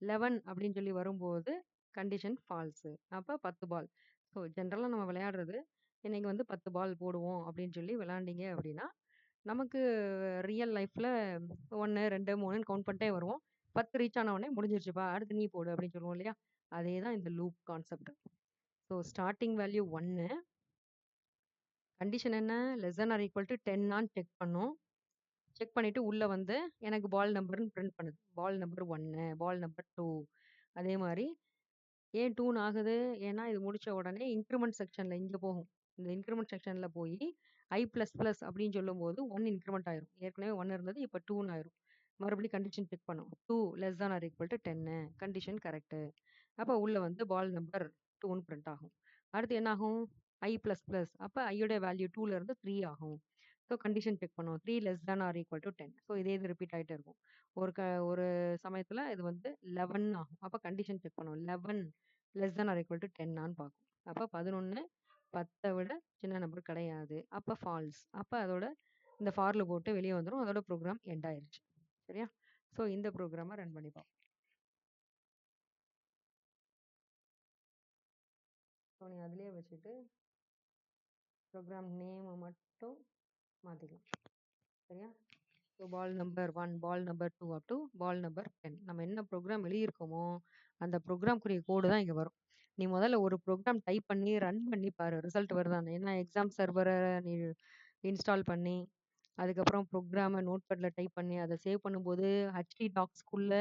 11 அப்படின்னு சொல்லி வரும்போது கண்டிஷன் ஃபால்ஸு. அப்போ 10 பால். ஸோ ஜென்ரலாக நம்ம விளையாடுறது இன்னைக்கு வந்து 10 பால் போடுவோம் அப்படின்னு சொல்லி விளையாண்டிங்க அப்படின்னா நமக்கு ரியல் லைஃப்பில் 1 2 3ன்னு கவுண்ட் பண்ணிட்டே வருவோம். 10 ரீச் ஆன உடனே முடிஞ்சிருச்சுப்பா அடுத்து நீ போடு அப்படின்னு சொல்லுவோம் இல்லையா, அதே தான் இந்த loop concept. So starting value 1, condition என்ன less than or equal to 10 check பண்ணும். செக் பண்ணிவிட்டு உள்ளே வந்து எனக்கு பால் நம்பர்னு பிரிண்ட் பண்ணுது. Ball number 1, ball number 2. அதே மாதிரி ஏன் 2ன்னு ஆகுது, ஏன்னா இது முடித்த உடனே இன்க்ரிமெண்ட் செக்ஷனில் இங்கே போகும். இந்த இன்க்ரிமெண்ட் செக்ஷனில் போய் I++ அப்படின்னு சொல்லும்போது 1 இன்க்ரிமெண்ட் ஆயிரும். ஏற்கனவே 1 இருந்தது, இப்போ 2ன்னு ஆயிரும். மறுபடியும் கண்டிஷன் செக் பண்ணும், 2 less than or equal to 10, condition correct. அப்போ உள்ளே வந்து பால் நம்பர் 2ன்னு பிரிண்ட் ஆகும். அடுத்து என்ன ஆகும், I++, அப்போ ஐயோட வேல்யூ 2லேருந்து 3 ஆகும். ஸோ கண்டிஷன் செக் பண்ணுவோம், 3 less than or equal to 10. So இதே இது ரிப்பீட் ஆகிட்டே இருக்கும். ஒரு சமயத்தில் இது வந்து 11 ஆகும். அப்போ கண்டிஷன் செக் பண்ணுவோம், 11 less than or equal to 10 பார்க்கும். அப்போ 11 10 விட சின்ன நம்பர் கிடையாது, அப்போ ஃபால்ஸ். அப்போ அதோட இந்த ஃபாரில் போட்டு வெளியே வந்துடும், அதோட ப்ரோக்ராம் எண்ட் ஆயிடுச்சு. சரியா? ஸோ இந்த ப்ரோக்ராமை ரன் பண்ணி பார்ப்போம். ஸோ நீ அதிலே வச்சுட்டு ப்ரோக்ராம் நேமை மட்டும் மாற்றிக்கலாம். சரியா? So ball number 1, ball number 2 up to ball number 10. நம்ம என்ன ப்ரோக்ராம் எழுதியிருக்கோமோ அந்த ப்ரோக்ராம்க்குரிய கோடு தான் இங்கே வரும். நீ முதல்ல ஒரு ப்ரோக்ராம் டைப் பண்ணி ரன் பண்ணி பாரு, ரிசல்ட் வருதான்னு. ஏன்னா எக்ஸாம் சர்வரை நீ இன்ஸ்டால் பண்ணி அதுக்கப்புறம் ப்ரோக்ராமை நோட் பேடில் டைப் பண்ணி அதை சேவ் பண்ணும்போது ஹெச்டி டாக்ஸ்குள்ளே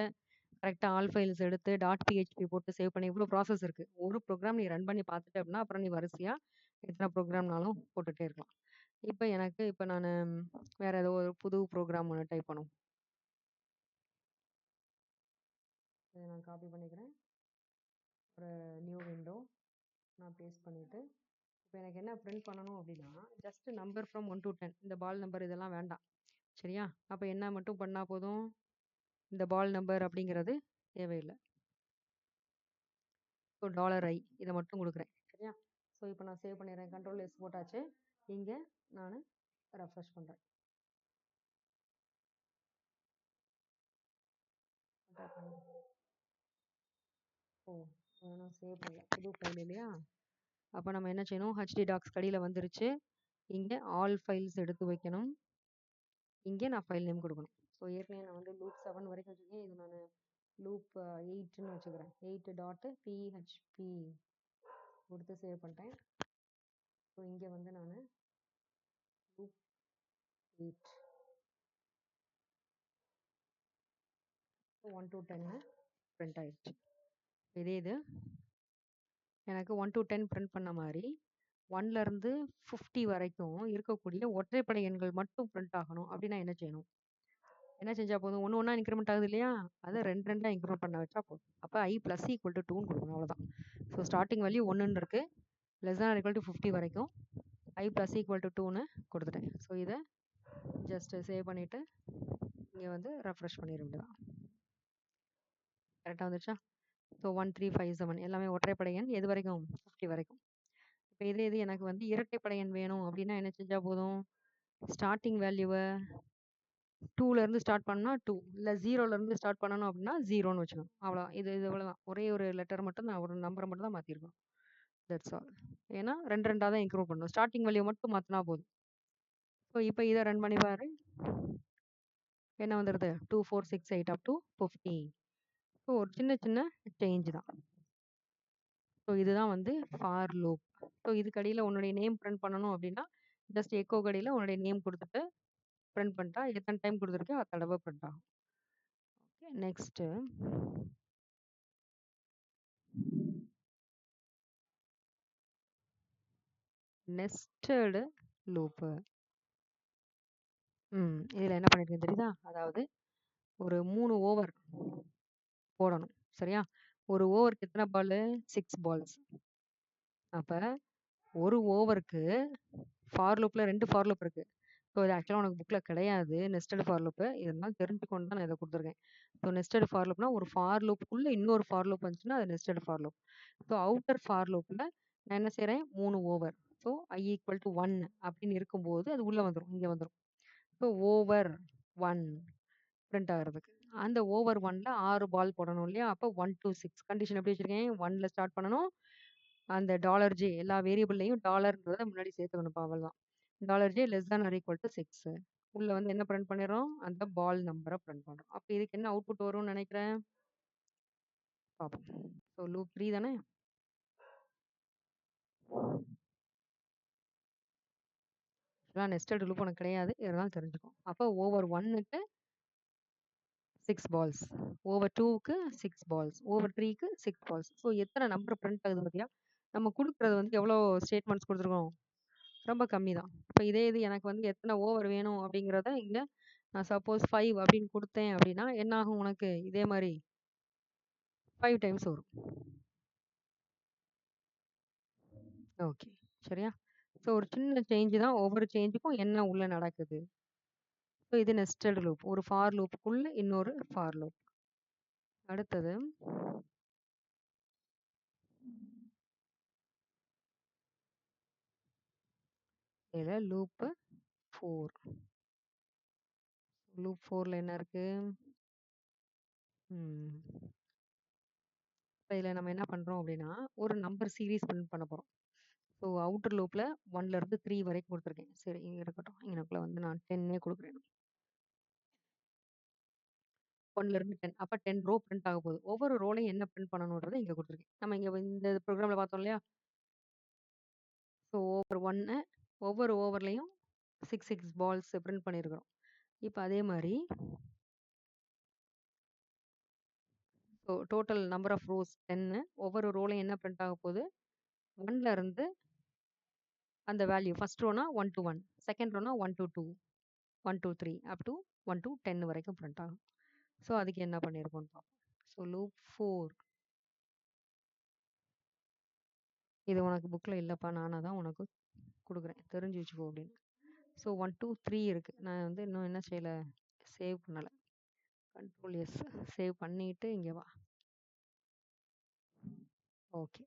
கரெக்டாக ஆல் ஃபைல்ஸ் எடுத்து .php போட்டு சேவ் பண்ணி இவ்வளோ ப்ராசஸ் இருக்குது. ஒரு ப்ரோக்ராம் நீ ரன் பண்ணி பார்த்துட்டு அப்படின்னா அப்புறம் நீ வரிசையாக எத்தனை ப்ரோக்ராம்னாலும் போட்டுகிட்டே இருக்கலாம். இப்போ நான் வேறு ஏதோ ஒரு புது ப்ரோக்ராம் ஒன்று டைப் பண்ணும். இதை நான் காப்பி பண்ணிக்கிறேன், ஒரு நியூ விண்டோ நான் பேஸ்ட் பண்ணிவிட்டு இப்போ எனக்கு என்ன பிரிண்ட் பண்ணணும் அப்படின்னா ஜஸ்ட் நம்பர் ஃப்ரம் 1 to 10. இந்த பால் நம்பர் இதெல்லாம் வேண்டாம், சரியா? அப்போ என்ன மட்டும் பண்ணா போதும், இந்த பால் நம்பர் அப்படிங்கிறது தேவையில்லை. ஸோ $i இதை மட்டும் கொடுக்குறேன். சரியா? ஸோ இப்போ நான் சேவ் பண்ணிடுறேன். கண்ட்ரோல் எஸ் போட்டாச்சு. இங்கே நான் ரெஃப்ரெஷ் பண்ணுறேன். ஓ, நான் சேவ் பண்ணல, புது ஃபைல் இல்லையா? அப்போ நம்ம என்ன செய்யணும், ஹெச்டி டாக்ஸ் கடியில் வந்துருச்சு. இங்கே ஆல் ஃபைல்ஸ் எடுத்து வைக்கணும். இங்கே நான் ஃபைல் நேம் கொடுக்கணும். ஸோ ஏற்கனவே நான் வந்து லூப் 7 வரைக்கும் வச்சுருக்கேன். இது நான் லூப் 8ன்னு வச்சுக்கிறேன். 8.php கொடுத்து சேவ் பண்ணிட்டேன். ஸோ இங்கே வந்து நான் லூப் 8 1 to 10 பிரிண்ட் ஆயிடுச்சு. இதே இது எனக்கு 1 to 10 பிரிண்ட் பண்ண மாதிரி 1லேருந்து 50 வரைக்கும் இருக்கக்கூடிய ஒற்றைப்படை எண்கள் மட்டும் பிரிண்ட் ஆகணும் அப்படின்னா என்ன செய்யணும்? என்ன செஞ்சால் போதும், ஒன்று ஒன்றா இன்க்ரிமெண்ட் ஆகுது இல்லையா, அதை ரெண்டாக இன்க்ரிமெண்ட் பண்ண வச்சா போதும். அப்போ i + = 2ன்னு கொடுக்கணும், அவ்வளோதான். ஸோ ஸ்டார்டிங் வேல்யூ 1ன்னு இருக்குது, <= 50 வரைக்கும் i + = 2ன்னு கொடுத்துட்டேன். ஸோ இதை ஜஸ்ட்டு சேவ் பண்ணிவிட்டு இங்கே வந்து ரெஃப்ரெஷ் பண்ணிட வேண்டியதான். கரெக்டாக வந்துச்சா? ஸோ 1 3 5 7 எல்லாமே ஒற்றைப்படை எண், எது வரைக்கும்? 50 வரைக்கும். இப்போ இது எனக்கு வந்து இரட்டைப்படை எண் வேணும் அப்படின்னா என்ன செஞ்சால் போதும், ஸ்டார்டிங் வேல்யூவை 2லேருந்து ஸ்டார்ட் பண்ணால் 2, இல்லை 0லேருந்து ஸ்டார்ட் பண்ணணும் அப்படின்னா 0ன்னு வச்சுக்கணும். அவ்வளோ, இது இவ்வளோதான். ஒரே ஒரு லெட்டர் மட்டும் தான், ஒரு நம்பரை மட்டும் தான் மாற்றிருக்கோம். That's all. ஏன்னா ரெண்டாக தான் இன்க்ரூவ் பண்ணணும். ஸ்டார்டிங் வேல்யூ மட்டும் மாற்றினா போதும். ஸோ இப்போ இதை ரன் பண்ணி பாரு, என்ன வந்துடுது? 2 4 6 8 up to 50. ஸோ ஒரு சின்ன சின்ன சேஞ்ச் தான். ஸோ இதுதான் வந்து ஃபார் லூப். ஸோ இதுக்கு அடியில் உன்னுடைய நேம் பிரிண்ட் பண்ணணும் அப்படின்னா ஜஸ்ட் எக்கோ கடியில் உன்னுடைய நேம் கொடுத்துட்டு பிரிண்ட் பண்ணிட்டா எத்தனை டைம் கொடுத்துருக்கோ அது தடவை பிரிண்ட் ஆகும். Okay, next nested loop. இதில் என்ன பண்ணியிருக்கேன் தெரியுதா? அதாவது ஒரு 3 ஓவர் போடணும். சரியா? ஒரு ஓவருக்கு எத்தனை பால்? 6 பால்ஸ். அப்போ ஒரு ஓவருக்கு ஃபார் லூப்பில் 2 ஃபார் லூப் இருக்குது. ஸோ இது ஆக்சுவலாக உனக்கு புக்கில் கிடையாது, நெஸ்டட் ஃபார் லூப்பு. இதெல்லாம் தெரிஞ்சுக்கொண்டு தான் நான் இதை கொடுத்துருக்கேன். ஸோ நெஸ்டட் ஃபார் லூப்னா ஒரு ஃபார் லூப்புக்குள்ளே இன்னொரு ஃபார் லூப் வந்துச்சுன்னா அது nested for loop. So outer for லூப்பில் நான் என்ன செய்கிறேன், 3 ஓவர். ஸோ i = 1 அப்படின்னு இருக்கும்போது அது உள்ளே வந்துடும், இங்கே வந்துடும். ஸோ ஓவர் 1 பிரிண்ட் ஆகிறதுக்கு அந்த ஓவர் 1ல் 6 பால் போடணும் இல்லையா? அப்போ 1 to 6 கண்டிஷன் எப்படி வச்சுருக்கேன், 1ல் ஸ்டார்ட் பண்ணணும். அந்த $j எல்லா வேரியபிள்லையும் டாலர்ன்றதை முன்னாடி சேர்த்துக்கணும்ப்பா, அவ்வளோதான். $j <= 6 உள்ளே வந்து என்ன பிரிண்ட் பண்ணிடுறோம், அந்த பால் நம்பரை பிரிண்ட் பண்ணுறோம். அப்போ இதுக்கு என்ன அவுட்புட் வரும்னு நினைக்கிறேன், பார்ப்போம். ஸோ லூப் 3 தானே? நெஸ்டட் லூப் உனக்கு கிடையாது, இருந்தாலும் தெரிஞ்சுக்கும். அப்போ ஓவர் 1க்கு 6 பால்ஸ், ஓவர் 2க்கு 6 பால்ஸ், ஓவர் 3க்கு 6 பால்ஸ். ஸோ எத்தனை நம்பர் பிரிண்ட் ஆகுது பார்த்தியா? நம்ம கொடுக்குறது வந்து எவ்வளோ ஸ்டேட்மெண்ட்ஸ் கொடுத்துருக்கோம், ரொம்ப கம்மி தான். இப்போ இதே இது எனக்கு வந்து எத்தனை ஓவர் வேணும் அப்படிங்கிறத இங்கே நான் சப்போஸ் 5 அப்படின்னு கொடுத்தேன் அப்படின்னா என்ன ஆகும் உனக்கு, இதே மாதிரி 5 டைம்ஸ் வரும். ஓகே, சரியா? ஸோ ஒரு சின்ன சேஞ்சு தான், ஒவ்வொரு சேஞ்சுக்கும் என்ன உள்ளே நடக்குது. ஸோ இது நெஸ்டட் லூப், ஒரு ஃபார் லூப்புக்குள்ளே இன்னொரு ஃபார் லூப். அடுத்தது இதில் லூப்பு 4. லூப் 4ல் என்ன இருக்கு, இப்போ இதில் நம்ம என்ன பண்ணுறோம் அப்படின்னா ஒரு நம்பர் சீரீஸ் பிரிண்ட் பண்ண போகிறோம். ஸோ அவுட்டர் லூப்பில் 1லேருந்து 3 வரைக்கும் கொடுத்துருக்கேன். சரி, இங்கே இருக்கட்டும். இங்கனக்குள்ளே வந்து நான் 10 கொடுக்குறேன். 1லேருந்து 10, அப்போ 10 ரோ பிரிண்ட் ஆக போகுது. ஒவ்வொரு ரோலையும் என்ன பிரிண்ட் பண்ணணுன்றதை இங்கே கொடுத்துருக்கேன். நம்ம இங்கே இந்த ப்ரோக்ராமில் பார்த்தோம் இல்லையா? ஸோ ஓவர் 1 ஒவ்வொரு ஓவர்லேயும் 6 6 பால்ஸ் பிரிண்ட் பண்ணியிருக்கிறோம். இப்போ அதே மாதிரி so total number of rows 10, ஒவ்வொரு ரோலையும் என்ன பிரிண்ட் ஆக போகுது, 1லேருந்து அந்த வேல்யூ ஃபர்ஸ்ட் ரோனா 1 to 1, செகண்ட் ரோனா 1 to 2, 1 to 3 up to 1 to 10 வரைக்கும் பிரிண்ட் ஆகும். ஸோ அதுக்கு என்ன பண்ணியிருக்கோம்னு பார்ப்போம். ஸோ லூப் 4 இது உனக்கு புக்கில் இல்லைப்பா, நானாக தான் உனக்கு கொடுக்குறேன், தெரிஞ்சு வச்சுக்கோ அப்படின்னு. ஸோ 1 2 3 இருக்கு. நான் வந்து இன்னும் என்ன செய்யல, சேவ் பண்ணல. கண்ட்ரோல் எஸ் சேவ் பண்ணிட்டு இங்க வா. ஓகே.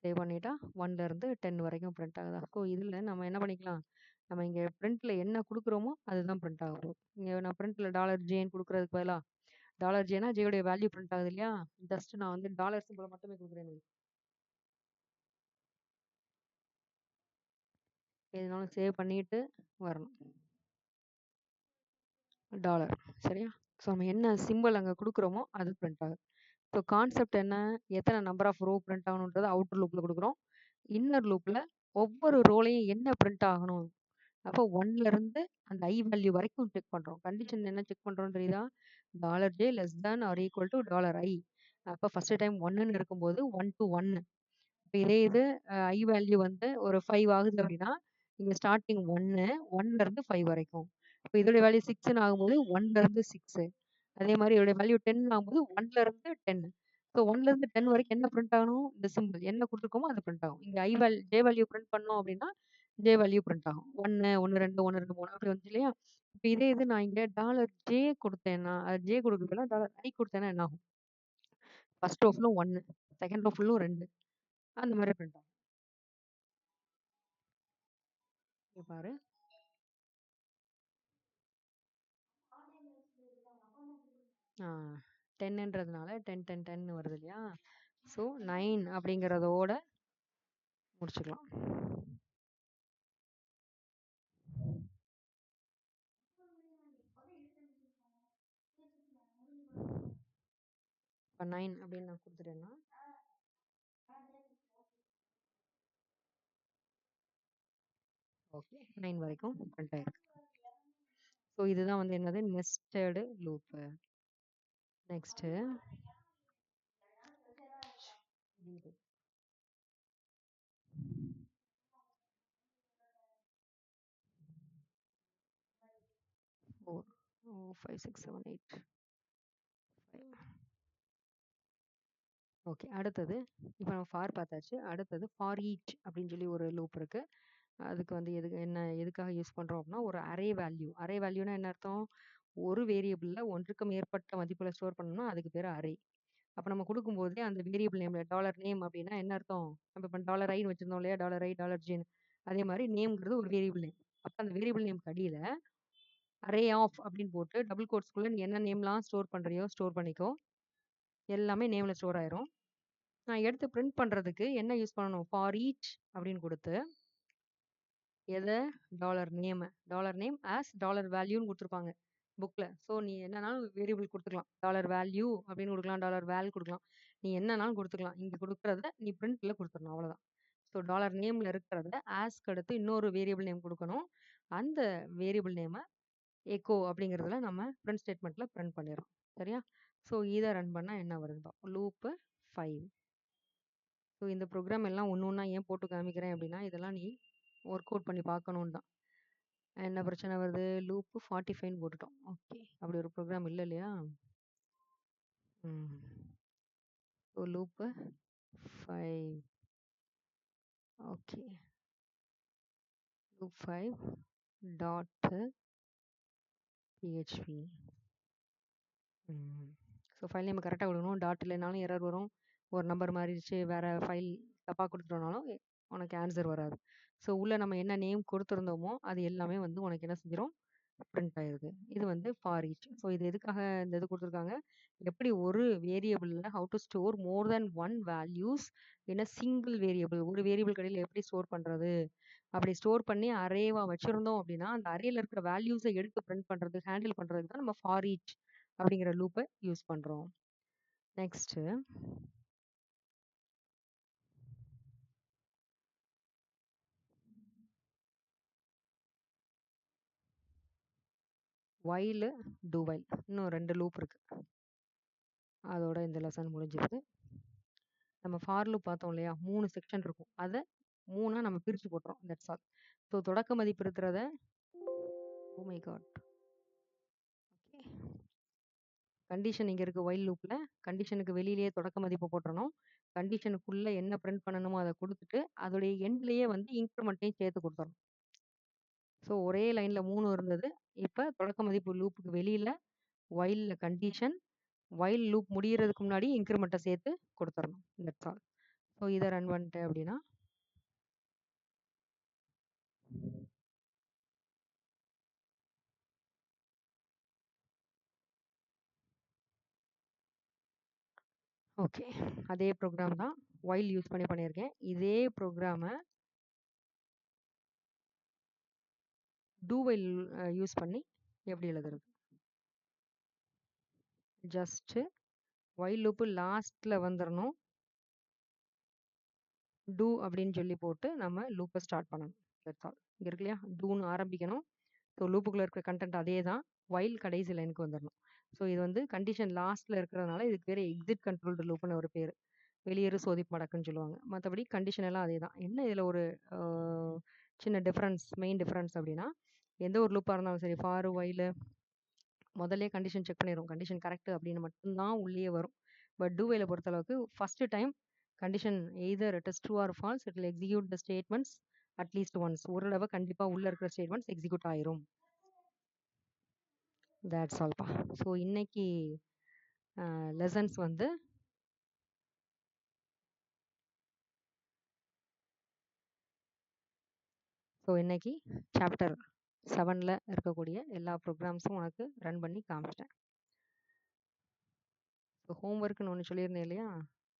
சேவ் பண்ணிட்டா 1ல இருந்து 10 வரைக்கும் பிரிண்ட் ஆகுதா? ஸோ இதுல நம்ம என்ன பண்ணிக்கலாம், நம்ம இங்க பிரிண்ட்ல என்ன குடுக்குறோமோ அதுதான் பிரிண்ட் ஆக போகுது. இங்க நான் பிரிண்ட்ல $Jன்னு குடுக்குறதுக்கு பதிலா $Jனா ஜேயோட வேல்யூ பிரிண்ட் ஆகுது இல்லையா? ஜஸ்ட் நான் வந்து டாலர் சிம்பிள மட்டுமே குடுக்குறேன். எதுனாலும் சேவ் பண்ணிட்டு வரணும். டாலர் சரியா? ஸோ நம்ம என்ன சிம்பிள் அங்க குடுக்குறோமோ அது பிரிண்ட் ஆகுது. ஸோ கான்செப்ட் என்ன? எத்தனை நம்பர் ஆஃப் ரோ பிரிண்ட் ஆகணுன்றத அவுட்டர் லூப்ல குடுக்குறோம். இன்னர் லூப்ல ஒவ்வொரு ரோலையும் என்ன பிரிண்ட் ஆகணும். அப்போ 1ல இருந்து அந்த ஐ வேல்யூ வரைக்கும் செக் பண்றோம். கண்டிஷன் என்ன செக் பண்றோம் தெரியுதா? $J less than or equal to $I. அப்போ ஃபர்ஸ்ட் டைம் 1ன்னு இருக்கும்போது 1 to 1. இப்போ இதே இது ஐ வேல்யூ வந்து ஒரு 5 ஆகுது அப்படின்னா இங்க ஸ்டார்டிங் 1ல இருந்து 5 வரைக்கும். இப்போ இதோட வேல்யூ 6ன்னு ஆகும்போது 1ல இருந்து 6. அதே மாதிரி இதோட வேல்யூ 10 ஆகும்போது 1ல இருந்து 10. ஸோ 1ல இருந்து 10 வரைக்கும் என்ன பிரிண்ட் ஆகணும்? இந்த சிம்பிள் என்ன கொடுத்துருக்கோமோ அது பிரிண்ட் ஆகும். இங்க ஜே வேல்யூ பிரிண்ட் பண்ணோம் அப்படின்னா ஜே வேல்யூ பிரிண்ட் ஆகும். 1 1 2 1 2 3 அப்படி வந்துச்சு இல்லையா? இப்போ இதே இது நான் இங்க $J கொடுத்தேன்னா ஜே கொடுக்குறதுல $I கொடுத்தேன்னா என்ன ஆகும்? ஃபர்ஸ்ட் ரோ ஃபுல்லும் 1, செகண்ட் ரோ ஃபுல்லும் 2. அந்த மாதிரி பிரிண்ட் ஆகும். இங்க பாரு. 10ன்றதுனால 10 10 10 வருது இல்லையா? ஸோ 9 அப்படிங்கிறதோட முடிச்சுக்கலாம். இப்போ 9 அப்படின்னு நான் கொடுத்துட்டேன்னா ஓகே 9 வரைக்கும் பிரிண்ட் ஆயிருக்கு. ஸோ இதுதான் வந்து என்னது நெஸ்டட் லூப்பு. Next 4 5 6 7 8 okay. அடுத்தது இப்போ நம்ம ஃபார் பார்த்தாச்சு. அடுத்தது ஃபார் ஈச் அப்படின்னு சொல்லி ஒரு லூப் இருக்கு. அதுக்கு வந்து எதுக்காக யூஸ் பண்றோம் அப்படின்னா ஒரு அரே வேல்யூ. அரே வேல்யூனா என்ன அர்த்தம்? ஒரு வேரியபிள்ல ஒன்றுக்கு மேற்பட்ட மதிப்புல ஸ்டோர் பண்ணணும்னா அதுக்கு பேர் அரே. அப்போ நம்ம கொடுக்கும்போதே அந்த வேரியபிள் நேம்ல $நேம் அப்படின்னா என்ன அர்த்தம்? நம்ம இப்போ $I வச்சிருந்தோம் இல்லையா? $Jன்னு. அதே மாதிரி நேம்ங்கிறது ஒரு வேரியபிள் நேம். அப்போ அந்த வேரியபிள் நேம் அடியில அரே ஆஃப் அப்படின்னு போட்டு டபுள் கோட்ஸ்குள்ள நீ என்ன நேம்லாம் ஸ்டோர் பண்றியோ ஸ்டோர் பண்ணிக்கோ. எல்லாமே நேம்ல ஸ்டோர் ஆயிரும். நான் எடுத்து பிரிண்ட் பண்றதுக்கு என்ன யூஸ் பண்ணணும்? ஃபார் ஈச் அப்படின்னு கொடுத்து எதை நேம் ஆஸ் வேல்யூன்னு கொடுத்துருப்பாங்க புக்ல. ஸோ நீ என்னன்னாலும் வேரியபிள் கொடுத்துக்கலாம். வேல்யூ அப்படின்னு கொடுக்கலாம், வேல் கொடுக்கலாம். நீ என்னன்னாலும் கொடுத்துக்கலாம். இங்க கொடுக்கறத நீ பிரிண்ட்ல கொடுத்துடணும், அவ்வளவுதான். ஸோ நேம்ல இருக்கிறத ஆஸ்க்கு அடுத்து இன்னொரு வேரியபிள் நேம் கொடுக்கணும். அந்த வேரியபிள் நேமை எக்கோ அப்படிங்கிறதுல நம்ம பிரிண்ட் ஸ்டேட்மெண்ட்ல பிரிண்ட் பண்ணிடுறோம். சரியா? ஸோ இதை ரன் பண்ணா என்ன வருது? லூப்பு 5. ஸோ இந்த ப்ரோக்ராம் எல்லாம் ஒன்று ஒன்றா ஏன் போட்டு காமிக்கிறேன் அப்படின்னா இதெல்லாம் நீ ஒர்க் அவுட் பண்ணி பார்க்கணும் தான். என்ன பிரச்சனை வருது? லூப்பு 45ன்னு போட்டுட்டோம். ஓகே. அப்படி ஒரு ப்ரோக்ராம் இல்லை இல்லையா? So loop 5. Okay. Loop 5 dot PHP. So file name கரெக்டாக கொடுக்கணும். டாட் இல்லைனாலும் எரர் வரும். ஒரு நம்பர் மாறிடுச்சு, வேற ஃபைல் தப்பாக கொடுத்துட்டோம்னாலும் உனக்கு ஆன்சர் வராது. ஸோ உள்ள நம்ம என்ன நேம் கொடுத்துருந்தோமோ அது எல்லாமே வந்து உனக்கு என்ன செஞ்சிடும்? பிரிண்ட் ஆயிருது. இது வந்து ஃபார் ஈச். ஸோ இது எதுக்காக இந்த இது கொடுத்துருக்காங்க? எப்படி ஒரு வேரியபிள்ல how to store more than one values in a single variable. ஒரு வேரியபிள் கடையில் எப்படி ஸ்டோர் பண்றது? அப்படி ஸ்டோர் பண்ணி அரேவா வச்சிருந்தோம் அப்படின்னா அந்த அரேல இருக்கிற வேல்யூஸை எடுத்து பிரிண்ட் பண்றது, ஹேண்டில் பண்றதுக்கு தான் நம்ம ஃபார் ஈச் அப்படிங்கிற லூப்பை யூஸ் பண்றோம். Next while do while. இன்னும் 2 லூப் இருக்கு. அதோட இந்த லெசன் முடிஞ்சிருது. நம்ம ஃபார் லூப் பார்த்தோம் இல்லையா? 3 செக்ஷன் இருக்கும். அதை 3ஆ நம்ம பிரிச்சு போட்டுறோம். That's all. ஸோ தொடக்க மதிப்பு இருக்கிறத oh my god. Okay. Condition இங்க இருக்கு while லூப்ல. கண்டிஷனுக்கு வெளியிலேயே தொடக்க மதிப்பு போட்டுறணும். கண்டிஷனுக்குள்ள என்ன பிரிண்ட் பண்ணணுமோ அதை கொடுத்துட்டு அதோடைய எண்ட்லயே வந்து இன்க்ரிமெண்ட்டையும் சேர்த்து கொடுத்துறணும். ஸோ ஒரே லைனில் 3 இருந்தது. இப்போ தொடக்க மதிப்பு லூப்புக்கு வெளியில் while கண்டிஷன், while லூப் முடியறதுக்கு முன்னாடி இன்க்ரிமெண்ட்டை சேர்த்து கொடுத்துடணும். That's all. ஸோ இதை ரன் பண்ணிட்டேன் அப்படின்னா ஓகே, அதே ப்ரோக்ராம் தான் while யூஸ் பண்ணி பண்ணியிருக்கேன். இதே ப்ரோக்ராமை do while யூஸ் பண்ணி எப்படி எழுதுறது? ஜஸ்ட்டு while லூப்பு லாஸ்ட்டில் வந்துடணும். டூ அப்படின்னு சொல்லி போட்டு நம்ம லூப்பை ஸ்டார்ட் பண்ணணும். That's all. இங்கே இருக்கு இல்லையா, டூன்னு ஆரம்பிக்கணும். ஸோ லூப்புக்குள்ளே இருக்கிற கண்டென்ட் அதே தான், while கடைசி லைனுக்கு வந்துடணும். ஸோ இது வந்து கண்டிஷன் லாஸ்ட்டில் இருக்கிறதுனால இதுக்கு பேர் எக்ஸிட் கண்ட்ரோல்டு லூப்னு ஒரு பேர். வெளியேறு சோதிப்பு மடக்குன்னு சொல்லுவாங்க. மற்றபடி கண்டிஷன் எல்லாம் அதே தான். என்ன இதில் ஒரு சின்ன டிஃப்ரென்ஸ், மெயின் டிஃப்ரென்ஸ் அப்படின்னா, எந்த ஒரு லூப்பாக இருந்தாலும் சரி, ஃபார் while முதல்ல கண்டிஷன் செக் பண்ணிடும். கண்டிஷன் கரெக்ட் அப்படின்னு மட்டும்தான் உள்ளே வரும். பட் do while பொறுத்தளவுக்கு first time condition either it is true or false, it will execute the statements at least once. ஒரு தடவை கண்டிப்பாக உள்ளே இருக்கிற ஸ்டேட்மெண்ட்ஸ் எக்ஸிக்யூட் ஆயிரும். That's alpha. ஸோ இன்னைக்கு லெசன்ஸ் வந்து இன்னைக்கு சாப்டர் 7ல் இருக்கக்கூடிய எல்லா ப்ரோக்ராம்ஸும் உனக்கு ரன் பண்ணி காமிச்சிட்டேன். ஸோ ஹோம்ஒர்க்குன்னு ஒன்று சொல்லியிருந்தேன் இல்லையா,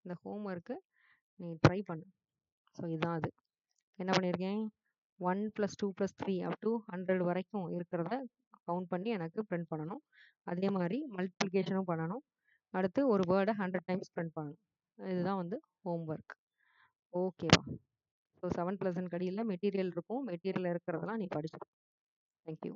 இந்த ஹோம்ஒர்க்கு நீ ட்ரை பண்ணு. ஸோ இதுதான் அது. என்ன பண்ணியிருக்கேன், 1 + 2 + 3 அப் டு 100 வரைக்கும் இருக்கிறத கவுண்ட் பண்ணி எனக்கு பிரிண்ட் பண்ணணும். அதே மாதிரி மல்டிப்ளிகேஷனும் பண்ணணும். அடுத்து ஒரு வேர்டை 100 டைம்ஸ் பிரிண்ட் பண்ணணும். இதுதான் வந்து ஹோம்ஒர்க். ஓகேவா? ஸோ 7th லெசன் கடியில் மெட்டீரியல் இருக்கும். மெட்டீரியல் இருக்கிறதெல்லாம் நீ படிச்சு. தேங்க்யூ.